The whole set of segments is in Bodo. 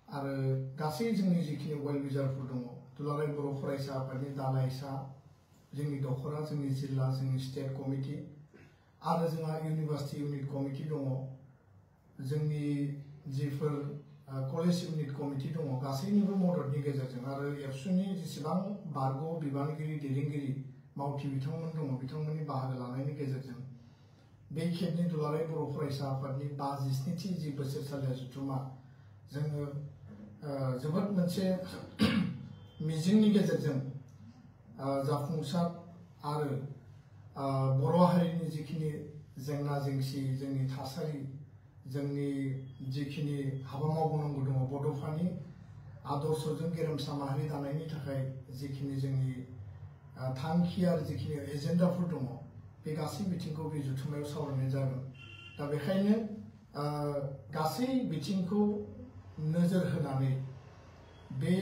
आरो गासै जोंनि जिखिनि वेल विजारफोर दङ दुलाराय बर' फरायसा आफादनि दालाइसा जोंनि दखरा जोंनि जिल्ला जोंनि स्टेट कमिटि आरो जोंहा इउनिभार्सिटि इउनिट कमिटि दङ जोंनि जिफोर कलेज इउनिट कमिटि दङ गासैनिबो मददनि गेजेरजों आरो एबसुनि जेसेबां बारग' बिबानगिरि दैदेनगिरि मावथि बिथांमोन दङ बिथांमोननि बाहागो लानायनि गेजेरजों बे खेबनि दुलाराय बर' फरायसा आफादनि 57थि जि बोसोरसालिया जथुमा जोङो जोबोद मोनसे मिजिंनि गेजेरजों जाफुंसार आरो बर' हारिनि जिखिनि जेंना जेंसि जोंनि थासारि जोंनि जिखिनि हाबा मावनांगौ दङ बड'फानि आदर्शजों गेरेमसा माहारि दानायनि थाखाय जिखिनि जोंनि थांखि आरो जिखिनि एजेन्डाफोर दङ बे गासै बिथिंखौ बे जथुमायाव सावरायनाय जागोन दा बेखायनो गासै बिथिंखौ नोजोर होनानै बे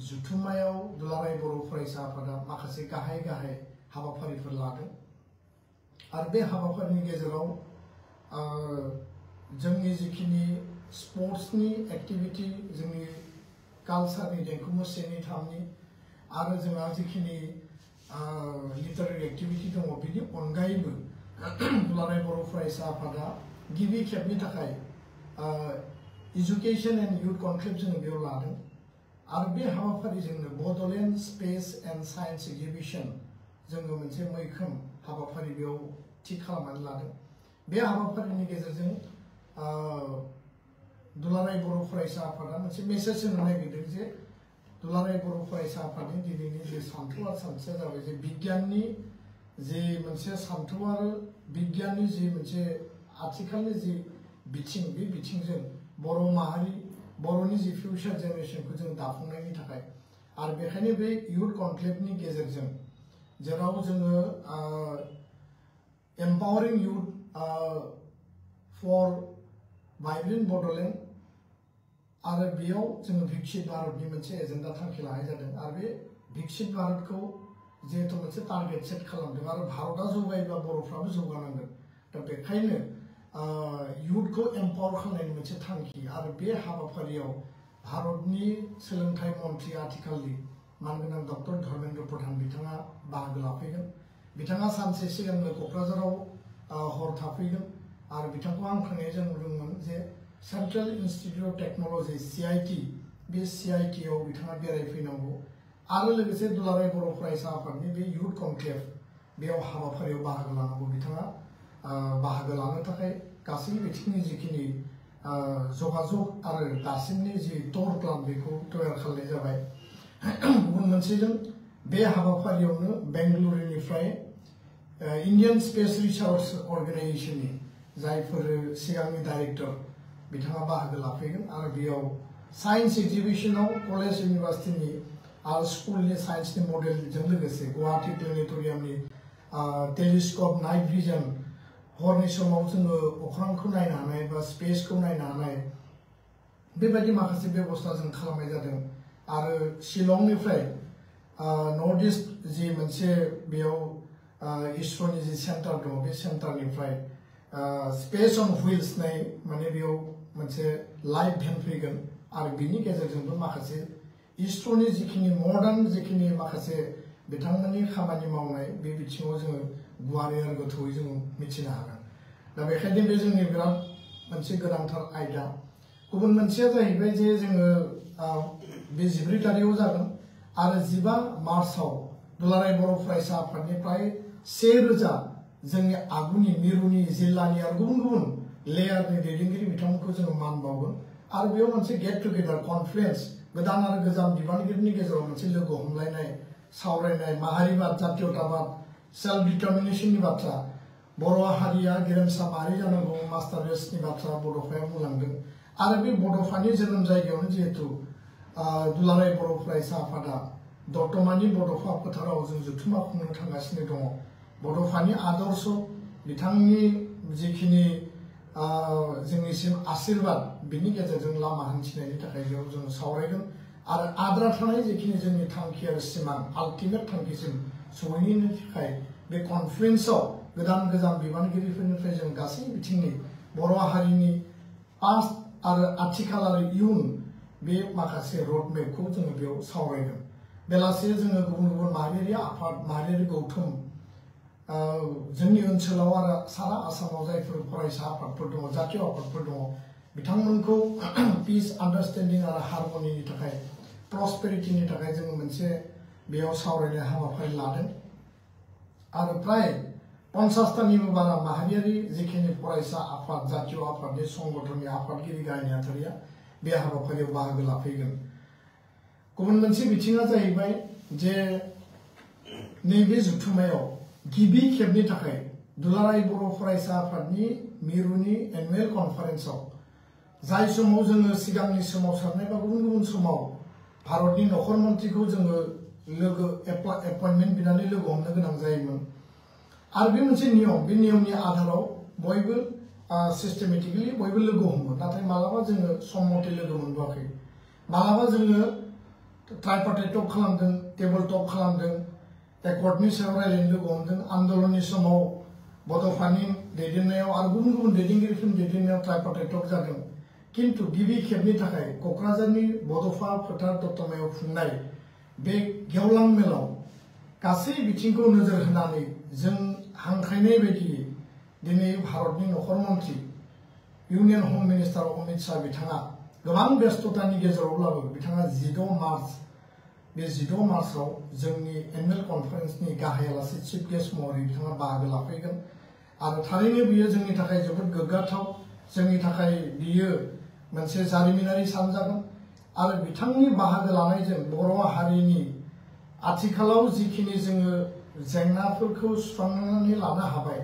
जथुमायाव दुलाराय बर' फरायसा आफादा माखासे गाहाय गाहाय हाबाफारिफोर लादों आरो बे हाबाफारिनि गेजेराव जोंनि जिखिनि स्पर्ट्सनि एक्टिभिटी जोंनि कालचारनि देंखो मोसानायनि थामनि आरो जोंहा जिखिनि लिटारेरि एक्टिभिटी दङ बेनि अनगायैबो दुलाराय बर' फरायसा आफादा गिबि खेबनि थाखाय एजुकेशन एंड यूथ कनक्लेव जोङो बेयाव लादों आरो बे हाबाफारिजोंनो Bodoland space and science exhibition जोङो मोनसे मैखोम हाबाफारि बेयाव थि खालामनानै लादों बे हाबाफारिनि गेजेरजों दुलाराय बर' फरायसा आफादा मोनसे मेसेज होनो नागिरदों जे दुलाराय बर' फरायसा आफादनि दिनैनि जे सानथौ आरो सानस्रिया जाबाय जे बिगियाननि जे मोनसे सानथौ आरो बिगियाननि जे मोनसे आथिखालनि जे बिथिं बे बिथिंजों बर' माहारि बर'नि जे फिउचार जेनेरेशनखौ जों दाफुंनायनि थाखाय आरो बेखायनो बे यूथ कनक्लेवनि गेजेरजों जेराव जोङो एम्पावरिं यूथ फर वाइब्रेंट बड'लेण्ड आरो बेयाव जोङो विकसित भारतनि मोनसे एजेन्डा थांखि लानाय जादों आरो बे विकसित भारतखौ जिहेतु मोनसे टारगेट सेट खालामदों आरो भारतआ जौगायोब्ला बर'फ्राबो जौगानांगोन दा बेखायनो यूथखौ एम्पावर खालामनायनि मोनसे थांखि आरो बे हाबाफारियाव भारतनि सोलोंथाइ मन्थ्रि आथिखालनि मानगोनां डक्टर धर्मेन्द्र प्रधान बिथाङा बाहागो लाफैगोन बिथाङा सानसे सिगांनो क'क्राझाराव हर थाफैगोन आरो बिथांखौ आं थांनायजों नुदोंमोन जे Central institute of technology CIT बे CIT आव बिथाङा बेरायफैनांगौ आरो लोगोसे दुलाराय बर' फरायसा आफादनि बे यूथ कनक्लेव बेयाव हाबाफारियाव बाहागो लानांगौ बिथाङा बाहागो लानो थाखाय गासै बिथिंनि जिखिनि जगाजग आरो दासिमनि जि टूर प्लान बेखौ तैयार खालामनाय जाबाय गुबुन मोनसेजों बे हाबाफारियावनो बेंगलुरुनिफ्राय इंडियन स्पेस रिसर्च अर्गेनाइजेशननि जायफोर सिगांनि डाइरेक्टर बिथाङा बाहागो लाफैगोन आरो बेयाव साइंस एग्जिबिशनाव कलेज इउनिभार्सिटिनि आरो स्कुलनि साइंसनि मडेलजों लोगोसे गुवाहाटी प्लेनेटरियामनि टेलिस्कोप नाइट भिजन हरनि समाव जोङो अख्रांखौ नायनो हानाय बा स्पेसखौ नायनो हानाय बेबायदि माखासे बेबस्था जों खालामनाय जादों आरो शिलंनिफ्राय नर्थ ईस्ट जि मोनसे बेयाव इसरोनि जि सेन्टार दं बे सेन्टारनिफ्राय स्पेस अन व्हील्स नाय माने बेयाव मोनसे लाइभ भेन फैगोन आरो बिनि गेजेरजोंबो माखासे इसरोनि जिखिनि मडार्न जिखिनि माखासे बिथांमोननि खामानि मावनाय बे बिथिङाव जोङो गुवारै आरो गोथौयै जों मिथिनो हागोन दा बेखायनो बे जोंनि बिराद मोनसे गोनांथार आयदा गुबुन मोनसेया जाहैबाय जे जोङो बे 14 तारिखआव जागोन आरो 15 मार्चआव दुलाराय बर' फरायसा आफादनिफ्राय 1000 जोंनि आगुनि मिरुनि जिल्लानि आरो गुबुन गुबुन लेयारनि दैदेनगिरि बिथांमोनखौ जोङो मान बावगोन आरो बेयाव मोनसे गेट टुगेदार कनफारेन्स गोदान आरो गोजाम बिबानगिरिनि गेजेराव मोनसे लोगो हमलायनाय सावरायनाय माहारिबाद जातीयताबाद सेल्फ डिटारमिनेशननि बाथ्रा बर' हारिया गेरेमसा माहारि जानांगौ मास्टार रेसनि बाथ्रा बड'फाया बुंलांदों आरो बे बड'फानि जोनोम जायगायावनो जिहेतु दुलाराय बर' फरायसा आफादा दतमानि बड'फा फोथाराव जों जथुमा खुंनो थांगासिनो दङ बड'फानि आदर्श बिथांनि जिखिनि जोंनिसिम आशीर्वाद बिनि गेजेरजों लामा हान्थिनायनि थाखाय बेयाव जों सावरायगोन आरो आद्रा थानाय जिखिनि जोंनि थांखि आरो सिमां आल्टिमेट थांखिसिम सहैनायनि थाखाय बे कनफारेन्सआव गोदान गोजाम बिबानगिरिफोरनिफ्राय जों गासै बिथिंनि बर' हारिनि पास्ट आरो आथिखाल आरो इयुन बे माखासे रोड मेपखौ जोङो बेयाव सावरायगोन बेलासे जोङो गुबुन गुबुन माहारियारि आफाद माहारियारि गौथुम जोंनि ओनसोलाव आरो सारा आसामाव जायफोर फरायसा आफादफोर दङ जातीय आफादफोर दङ बिथांमोनखौ पीस आन्डारस्टेन्डिं आरो हार्मनिनि थाखाय प्रस्पेरिटिनि थाखाय जोङो मोनसे बेयाव सावरायनाय हाबाफारि लादों आरो प्राय 50तानिबो बारा माहारियारि जिखिनि फरायसा आफाद जातीय आफादनि संगठननि आफादगिरि गाहाय नेहाथारिया बे हाबाफारियाव बाहागो लाफैगोन गुबुन मोनसे बिथिङा जाहैबाय जे नैबे जथुम्मायाव गिबि खेबनि थाखाय दुलाराय बर' फरायसा आफादनि मिरुनि एनुवेल कनफारेन्सआव जाय समाव जोङो सिगांनि सोमावसारनाय बा गुबुन गुबुन समाव भारतनि नखर मन्थ्रिखौ जोङो लोगो एपइन्टमेन्ट बिनानै लोगो हमनो गोनां जायोमोन आरो बे मोनसे नियम बे नियमनि आधाराव बयबो सिस्टेमेटिकलि बयबो लोगो हमो नाथाय मालाबा जोङो सम मथे लोगो मोनबोआखै मालाबा जोङो ट्राइपार्टाइट टक खालामदों टेबल टक खालामदों एकर्डनि सायाव रायलायनो लोगो हमदों आन्दलननि समाव बड'फानि दैदेननायाव आरो गुबुन गुबुन दैदेनगिरिफोरनि दैदेननायाव ट्राइपार्टाइट टक जादों किन्तु गिबि खेबनि थाखाय क'क्राझारनि बड'फा फोथार दतमायाव खुंनाय बे गेवलां मेलाव गासै बिथिंखौ नोजोर होनानै जों हांख्रायनाय बायदियै दिनै भारतनि नखर मन्थ्रि इउनियन हम मिनिस्टार अमित शाह बिथाङा गोबां बेस्ततानि गेजेरावब्लाबो बिथाङा 16 मार्च बे 16 मार्चआव जोंनि एनुवेल कनफारेन्सनि गाहाय आलासि चिफ गेस्ट महरै बिथाङा बाहागो लाफैगोन आरो थारैनो बियो जोंनि थाखाय जोबोद गोग्गाथाव जोंनि थाखाय बियो मोनसे जारिमिनारि सान जागोन आरो बिथांनि बाहागो लानायजों बर' हारिनि आथिखालाव जिखिनि जोङो जेंनाफोरखौ सुस्रांनानै लानो हाबाय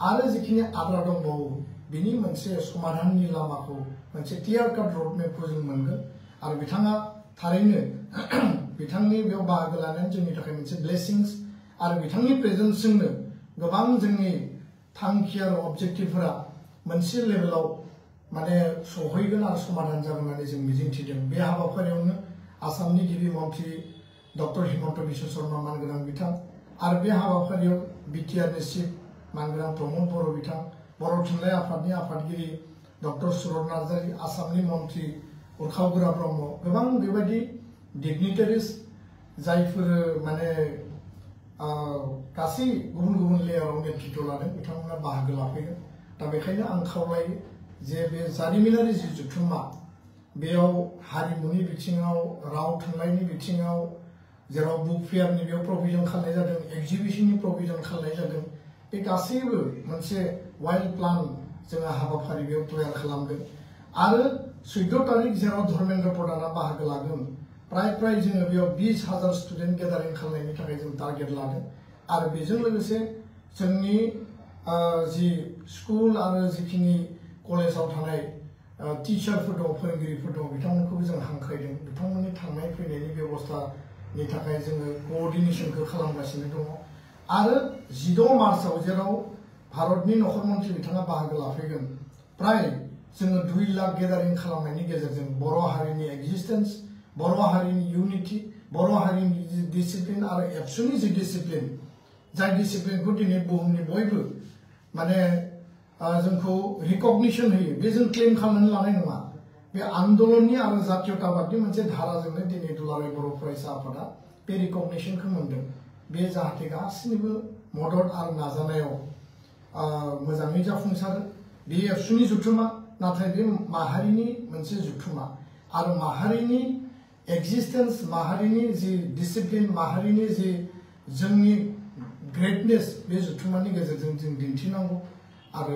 आरो जिखिनि आद्रा दंबावो बिनि मोनसे समाधाननि लामाखौ मोनसे क्लियार काट रोड मेपखौ जों मोनगोन आरो बिथाङा थारैनो बिथांनि बेयाव बाहागो लानानै जोंनि थाखाय मोनसे ब्लेसिंस आरो बिथांनि प्रेजेन्सजोंनो गोबां जोंनि थांखि आरो अबजेक्टिभफोरा मोनसे लेभेलाव माने सहैगोन आरो समाधान जागोन होननानै जों मिजिंथिदों बे हाबाफारियावनो आसामनि गिबि मन्थ्रि डक्टर हिमन्त बिश्व शर्मा मानगोनां बिथां आरो बे हाबाफारियाव बिटिआरनि चिफ मानगोनां प्रमद बर' बिथां बर' थुनलाइ आफादनि आफादगिरि डक्टर सुरत नार्जारी आसामनि मन्थ्रि उरखाव ब्रह्म गोबां बेबायदि डिगनिटारिज जायफोर माने गासै गुबुन गुबुन लेयाराव नेतृत्व लादों बिथांमोना बाहागो लाफैगोन दा बेखायनो आं खावलायो जे बे जारिमिनारि जि जथुम्मा बेयाव हारिमुनि बिथिङाव राव थुनलाइनि बिथिङाव जेराव बुक फेयारनि बेयाव प्रभिजन खालामनाय जादों एक्जिबिशननि प्रभिजन खालामनाय जादों बे गासैबो मोनसे वाइल्ड प्लान जोङो हाबाफारि बेयाव तयार खालामदों आरो 14 तारिख जेराव धर्मेन्द्र प्रधाना बाहागो लागोन प्राय जोङो बेयाव 20,000 स्टुडेन्ट गेदारिं खालामनायनि थाखाय जों टारगेट लादों आरो बेजों लोगोसे जोंनि जि स्कुल आरो जिखिनि कलेजाव थानाय टिचारफोर दं फोरोंगिरिफोर दं बिथांमोनखौबो जों हांख्रायदों बिथांमोननि थांनाय फैनायनि बेबस्थानि थाखाय जोङो क'अर्डिनेसनखौ खालामगासिनो दङ आरो 16 मार्चआव जेराव भारतनि नखर मन्थ्रि बिथाङा बाहागो लाफैगोन प्राय जोङो 2 लाख गेदारिं खालामनायनि गेजेरजों बर' हारिनि एक्जिस्टेन्स बर' हारिनि इउनिटि बर' हारिनि जि डिसिप्लिन आरो एबसुनि जि डिसिप्लिन जाय डिसिप्लिनखौ दिनै बुहुमनि बयबो माने जोंखौ रिकगनिसन होयो बे जों क्लेम खालामनानै लानाय नङा बे आन्दलननि आरो जातीयताबादनि मोनसे धाराजोंनो दिनै दुलाराय बर' फरायसा आफादा बे रिकगनिसनखौ मोनदों बे जाहाथे गासैनिबो मदद आरो नाजानायाव मोजाङै जाफुंसारो बे एबसुनि जथुम्मा नाथाय बे माहारिनि मोनसे जथुम्मा आरो माहारिनि एक्जिस्टेन्स माहारिनि जि डिसिप्लिन माहारिनि जि जोंनि ग्रेटनेस बे जथुम्मानि गेजेरजों जों दिन्थिनांगौ आरो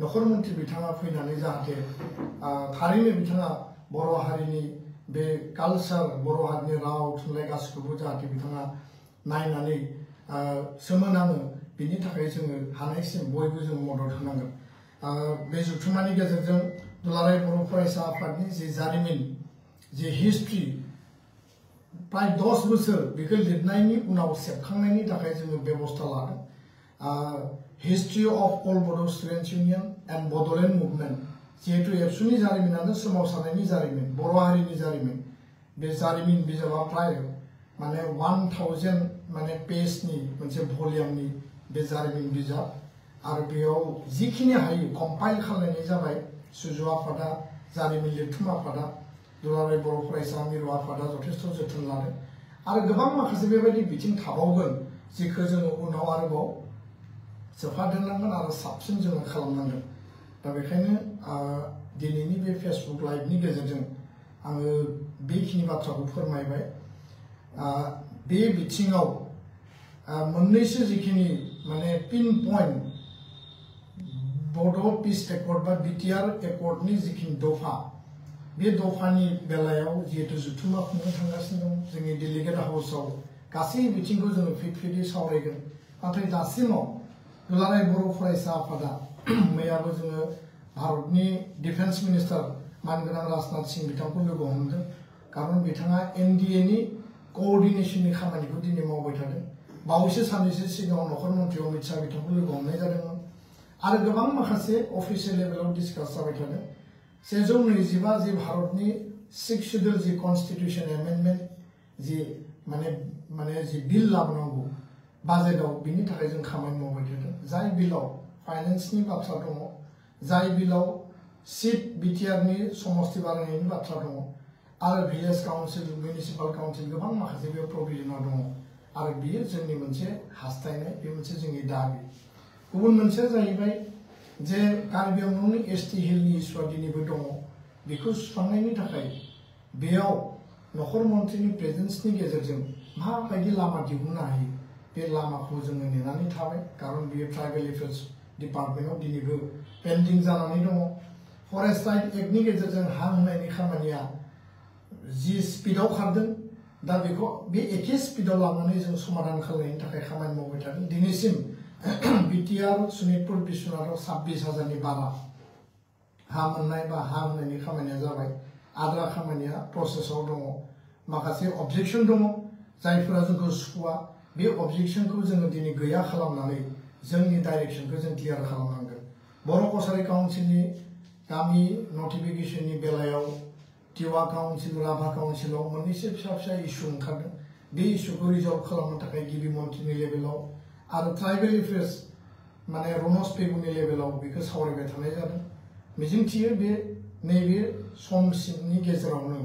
नखर मन्थ्रि बिथाङा फैनानै जाहाथे थारैनो बिथाङा बर' हारिनि बे कालचार बर' हारिनि राव थुनलाइ गासैखौबो जाहाथे बिथाङा नायनानै सोमोनाङो बिनि थाखाय जोङो हानायसिम बयबो जों मदद होनांगोन बे जथुम्मानि गेजेरजों दुलाराय बर' फरायसा आफादनि जि जारिमिन जि हिस्ट्रि प्राय 10 बोसोर बेखौ लिरनायनि उनाव सेबखांनायनि थाखाय जोङो बेबस्था लादों हिस्ट्री ऑफ ऑल बड' students union and Bodoland movement जिहेतु एबसुनि जारिमिनानो सोमावसारनायनि जारिमिन बर' हारिनि जारिमिन बे जारिमिन बिजाबा प्राय माने 1000 माने पेजनि मोनसे भलिउमनि बे जारिमिन बिजाब आरो बेयाव जिखिनि हायो कम्पाइल खालामनाय जाबाय सुजु आफादा जारिमिन लिरथुम आफादा दुलाराय बर' फरायसा मिरु आफादा जथेस्थ' जोथोन लादों आरो गोबां माखासे बेबायदि बिथिं थाबावगोन जिखौ जोङो उनाव आरोबाव सोफादेरनांगोन आरो साबसिन जोङो खालामनांगोन दा बेखायनो दिनैनि बे फेसबुक लाइभनि गेजेरजों आङो बेखिनि बाथ्राखौ फोरमायबाय बे बिथिङाव मोननैसो जिखिनि माने पिन पइन्ट बड' पिस एकर्ड बा बिटिआर एकर्डनि जिखिनि दफा बे दफानि बेलायाव जिहेतु जुथुमा खुंनो थांगासिनो दं जोंनि डेलिगेट हाउसआव गासै बिथिंखौ जोङो फिट सावरायगोन नाथाय दासिमाव दुलाराय बर' फरायसा आफादा मैयाबो जोङो भारतनि डिफेन्स मिनिस्टार मानगोनां राजनाथ सिंह बिथांखौ लोगो हमदों खारन बिथाङा एनडिएनि कोअर्डिनेशननि खामानिखौ दिनै मावबाय थादों बावैसो साननैसो सिगाङाव नखर मन्थ्रि अमित शाह बिथांखौ लोगो हमनाय जादोंमोन आरो गोबां माखासे अफिसियेल लेभेलाव डिसकास जाबाय थादों 125 जि भारतनि 6 शेड्यूल जि कन्स्टिट्यूशन एमेंडमेंट जि माने जि बिल लाबोनांगौ बाजेटआव बिनि थाखाय जों खामानि मावबाय थादों जाय बिलाव फाइनेन्सनि बाथ्रा दङ जाय बिलाव सीट बिटिआरनि समस्ति बारायनायनि बाथ्रा दङ आरो भिलेज काउन्सिल मिउनिसिपाल काउन्सिल गोबां माखासे बे प्रभिजनआव दङ आरो बियो जोंनि मोनसे हास्थायनाय बे मोनसे जोंनि दाबि गुबुन मोनसेया जाहैबाय जे कार्बि आंलंनि एसटी हिलनि इस्युआ दिनैबो दङ बेखौ सुस्रांनायनि थाखाय बेयाव नखर मन्थ्रिनि प्रेजेन्सनि गेजेरजों माबायदि लामा दिहुननो हायो बे लामाखौ जोङो नेनानै थाबाय खारन बियो ट्राइबेल एफेयार्स डिपार्टमेन्टआव दिनैबो पेन्डिं जानानै दङ फरेस्ट राइट एक्टनि गेजेरजों हा होनायनि खामानिया जि स्पिडआव खारदों दा बेखौ बे एखे स्पिडआव लानानै जों समाधान खालामनायनि थाखाय खामानि मावबाय थादों दिनैसिम बिटिआर सनितपुर बिश्वनाथाव 26,000नि बारा हा मोननाय बा हा होनायनि खामानिया जाबाय आद्रा खामानिया प्रसेसआव दङ माखासे अबजेक्शन दङ जायफोरा जोंखौ सुखुवा बे अबजेक्शनखौ जोङो दिनै गैया खालामनानै जोंनि डाइरेक्शनखौ जों क्लियार खालामनांगोन बर' कसारी काउन्सिलनि गामि नटिफिकेशननि बेलायाव टिवा काउन्सिल राभा काउन्सिलाव मोननैसो फिसा इस्यु ओंखारदों बे इस्युखौ रिजल्व खालामनो थाखाय गिबि मन्थ्रिनि लेभेलाव आरो ट्राइबेल एफेयार्स माने रनस पेगुनि लेभेलाव बेखौ सावरायबाय थानाय जादों मिजिंथियो बे नैबे समसिमनि गेजेरावनो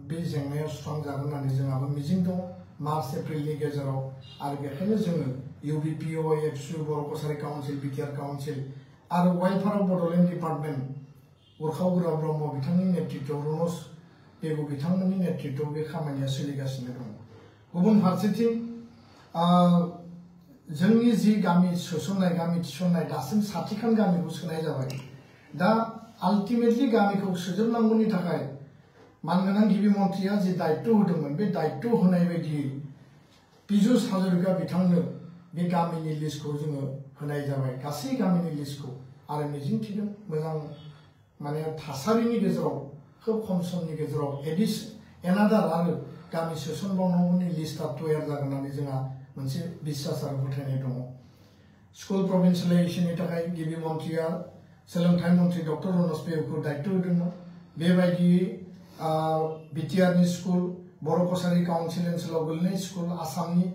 बे जेंनाया सुस्रांजागोन होननानै जोंहाबो मिजिं दं मार्च एप्रिलनि गेजेराव आरो बेखायनो जोङो इउबिपिअ एबसु Bodo' Kachari council BTR council आरो वेलफेयार अफ बड'लेण्ड डिपार्टमेन्ट उरखावगोरा ब्रह्म बिथांनि नेतृत्वआव रनस पेगु बिथांमोननि नेतृत्वआव बे खामानिया सोलिगासिनो दं गुबुन फारसेथिं जोंनि जि गामि सोसननाय गामि थिसननाय दासिम 60खान गामिखौ सोनाय जाबाय दा आल्टिमेटलि गामिखौ सोजोबनांगौनि थाखाय मानगोनां गिबि मन्थ्रिया जि दायित्व होदोंमोन बे दायित्व होनाय बायदियै पीयूष हाजरिका बिथांनो बे गामिनि लिस्टखौ जोङो होनाय जाबाय गासै गामिनि लिस्टखौ आरो मिजिंथिदों मोजां माने थासारिनि गेजेराव खोब खम समनि गेजेराव एनादार आरो गामि सोसनबावनांगौनि लिस्टआ तयार जागोन होननानै जोंहा मोनसे बिश्वास आरो फोथायनाय दङ स्कुल प्रभिन्सियेलाइजेसननि थाखाय गिबि मन्थ्रिया सोलोंथाइ मन्थ्रि डक्टर रनस पेगुखौ दायित्व होदोंमोन बेबायदियै बिटिआरनि स्कुल बर' कसारी काउन्सिल ओनसोलाव गोलैनाय स्कुल आसामनि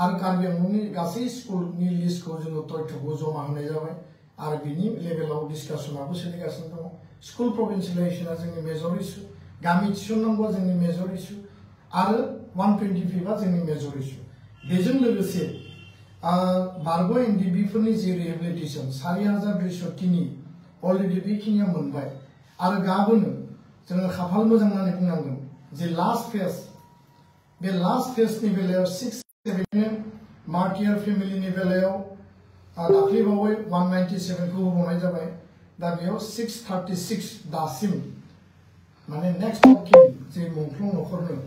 आरो कार्बि आंलंनि गासै स्कुलनि लिस्टखौ जोङो तथ्यखौ जमा होनाय जाबाय आरो बिनि लेभेलाव डिसकासनाबो सोलिगासिनो दङ स्कुल प्रभिन्सियेलाइजेसना जोंनि मेजर इस्यु गामि थिसननांगौआ जोंनि मेजर इस्यु आरो 125आ जोंनि मेजर इस्यु बेजों लोगोसे बारग' एनडिबिफोरनि जि रिहेबिलिटेसन 4,203 अलरेडि बेखिनिया मोनबाय आरो गाबोनो जोङो खाफाल मोजां होननानै बुंनांगोन जे लास्ट फेज बे लास्ट फेजनि बेलायाव 6-7 मार्टियार फेमिलिनि बेलायाव दाख्लैबावै 197खौ होबावनाय जाबाय दा बेयाव 636 दासिम माने नेक्स्ट अफ किन जे मुंख्लं नखरनो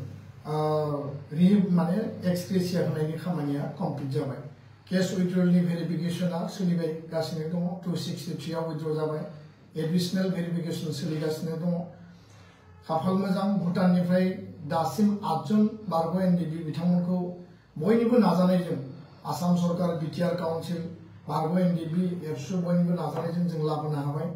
माने एक्सग्रेसिया होनायनि खामानिया कमप्लिट जाबाय केस उइथड्रलनि भेरिफिकेशना सोलिगासिनो दङ 263 आव उइथड्र जाबाय एडिशनेल भेरिफिकेशन सोलिगासिनो दङ खाफाल मोजां भुटाननिफ्राय दासिम 8 जन बारग' एनडिबि बिथांमोनखौ बयनिबो नाजानायजों आसाम सरकार बिटिआर काउन्सिल बारग' एनडिबि एबसु बयनिबो नाजानायजों जों लाबोनो हाबाय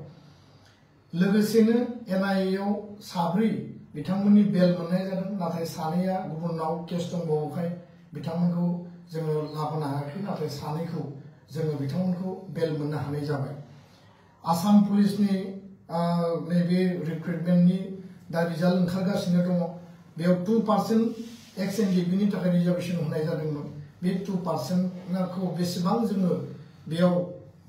लोगोसेनो एनआइएआव 7 बिथांमोननि बेल मोननाय जादों नाथाय 2आ गुबुनाव केस दंबावोखाय बिथांमोनखौ जोङो लाबोनो हायाखै नाथाय 2खौ जोङो बिथांमोनखौ बेल मोननो हानाय जाबाय आसाम पुलिसनि नैबे रिक्रुटमेन्टनि दा रिजाल्ट ओंखारगासिनो दङ बेयाव 2% एक्स एन डिबिनि थाखाय रिजार्भेसन होनाय जादोंमोन बे 2%खौ बेसेबां जोङो बेयाव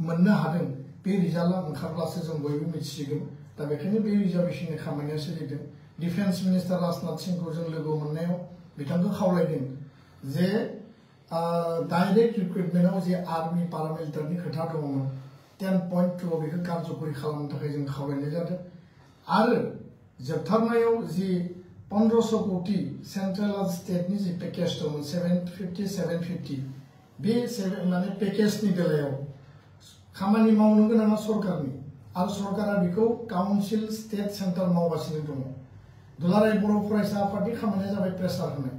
मोननो हादों बे रिजाल्टआ ओंखारब्लासो जों बयबो मिथिसिगोन दा बेखायनो बे रिजार्भेसननि खामानिया सोलिदों डिफेन्स मिनिस्टार राजनाथ सिंहखौ जों लोगो मोननायाव बिथांखौ खावलायदों जे डाइरेक्ट रिक्रुटमेन्टआव जे आर्मी पारामिलिटारिनि खोथा दङमोन 10.2 आव बेखौ कारजकरि खालामनो थाखाय जों खावलायनाय जादों आरो जोबथारनायाव जि 1500 कोटी सेंट्रेल आरो स्टेटनि जि पेकेज दंमोन 750 बे माने पेकेजनि बेलायाव खामानि मावनो गोनाङा सरकारनि आरो सरकारा बेखौ काउन्सिल स्टेट सेन्टार मावगासिनो दङ दुलाराय बर' फरायसा आफादनि खामानिया जाबाय प्रेसार होनाय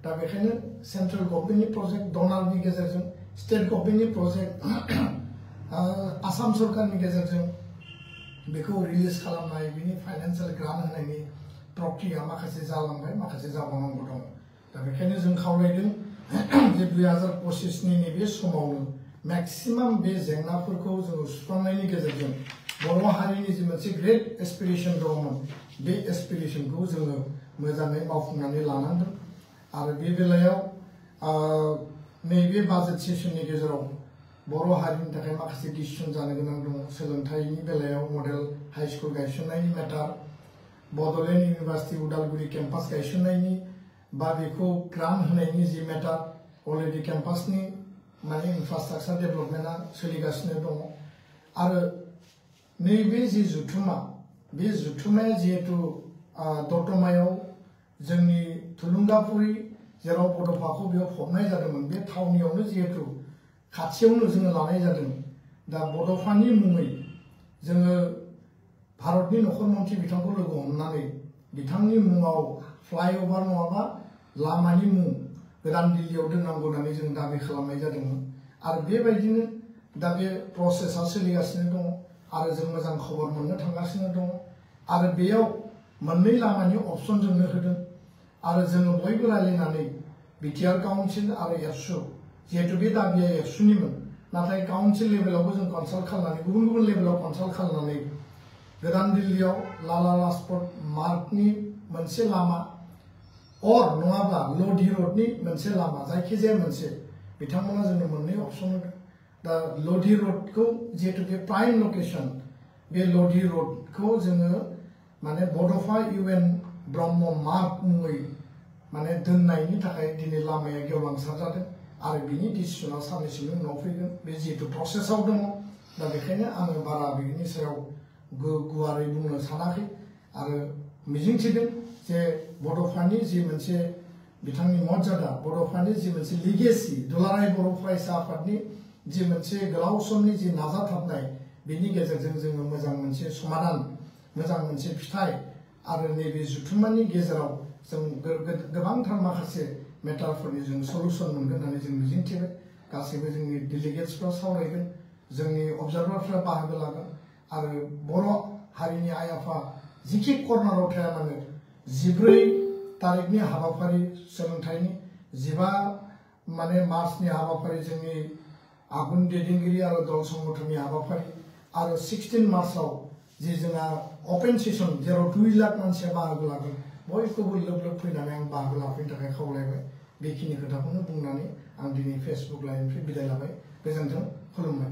दा बेखायनो सेन्ट्रेल गभर्नमेन्टनि प्रजेक्ट डनारनि गेजेरजों स्टेट गभर्नमेन्टनि प्रजेक्ट आसाम सरकारनि गेजेरजों बेखौ रिलिज खालामनाय बिनि फाइनान्सियेल ग्रान्ट होनायनि प्रक्रिया माखासे जालांबाय माखासे जाबावनांगौ दङ दा बेखायनो जों खावलायदों जे 2025 नि नैबे समावनो मैक्सिमाम बे जेंनाफोरखौ जों सुस्रांनायनि गेजेरजों बर' हारिनि जि मोनसे ग्रेट एस्पिरेशन दङमोन बे एस्पिरेशनखौ जोङो मोजाङै मावफुंनानै लानांगोन आरो बे बेलायाव नैबे बाजेट सेसननि गेजेराव बर' हारिनि थाखाय माखासे डिसिसन जानो गोनां दङ सोलोंथाइनि बेलायाव मडेल हाई स्कुल गायसननायनि मेटार बड'लेण्ड इउनिभार्सिटि उदालगुरि केम्पास गायसननायनि बा बेखौ ग्रान्ट होनायनि जि मेटार अलरेडि केम्पासनि माने इनफ्रास्ट्राक्चार डेभेलपमेन्टआ सोलिगासिनो दङ आरो नैबे जि जुथुमा बे जुथुमाया जिहेतु दतमायाव जोंनि थुलुंगाफुरि जेराव बड'फाखौ बेयाव फबनाय जादोंमोन बे थावनियावनो जिहेतु खाथियावनो जोङो लानाय जादों दा बड'फानि मुङै जोङो भारतनि नखर मन्थ्रि बिथांखौ लोगो हमनानै बिथांनि मुङाव फ्लाइअभार नङाबा लामानि मुं गोदान दिल्लीयाव दोननांगौ होननानै जों दाबि खालामनाय जादोंमोन आरो बेबायदिनो दा बे प्रसेसआ सोलिगासिनो दङ आरो जों मोजां खबर मोननो थांगासिनो दङ आरो बेयाव मोननै लामानि अपसन जोंनो होदों आरो जोङो बयबो रायलायनानै बिटिआर काउन्सिल आरो एबसु जिहेतु बे दाबिया एबसुनिमोन नाथाय काउन्सिल लेभेलावबो जों कनसाल्ट खालामनानै गुबुन गुबुन लेभेलाव कनसाल्ट खालामनानै गोदान दिल्लीयाव लाला लाजपत मार्गनि मोनसे लामा और नङाब्ला लधि रडनि मोनसे लामा जायखिजाया मोनसे बिथांमोना जोंनो मोननै अपसन होदों दा लधि रडखौ जिहेतु बे प्राइम लकेशन बे लधि रडखौ जोङो माने बड'फा इउएन ब्रह्म मार्ग मुङै माने दोननायनि थाखाय दिनै लामाया गेवलांसार जादों आरो बिनि डिसिसना साननैसोनि उनाव फैगोन बे जिहेतु प्रसेसआव दङ दा बेखायनो आङो बारा बेनि सायाव गुवारै बुंनो सानाखै आरो मिजिंथिदों जे बड'फानि जि मोनसे बिथांनि मर्यादा बड'फानि जि मोनसे लिगेसि दुलाराय बर' फरायसा आफादनि जि मोनसे गोलाव समनि जि नाजाथाबनाय बिनि गेजेरजों जोङो मोजां मोनसे समाधान मोजां मोनसे फिथाइ आरो नैबे जुथुमानि गेजेराव जों गोबांथार माखासे मेटारफोरनि जों सलुसन मोनगोन होननानै जों मिजिंथिबाय गासैबो जोंनि डेलिगेट्सफ्रा सावरायगोन जोंनि अबजार्भारफ्रा बाहागो लागोन आरो बर' हारिनि आइ आफा जिखि कर्नाराव थाया मानो 14 तारिखनि हाबाफारि सोलोंथाइनि 15 माने मार्चनि हाबाफारि जोंनि आगुन दैदेनगिरि आरो दल संगठननि हाबाफारि आरो 16 मार्चआव जे जोंहा अपेन सेसन जेराव 2 लाख मानसिया बाहागो लागोन बयखौबो लोब लोब फैनानै आं बाहागो लाफैनो थाखाय खावलायबाय बेखिनि खोथाखौनो बुंनानै आं दिनै फेसबुक लाइभनिफ्राय बिदाय लाबाय गोजोन्थों खुलुमबाय।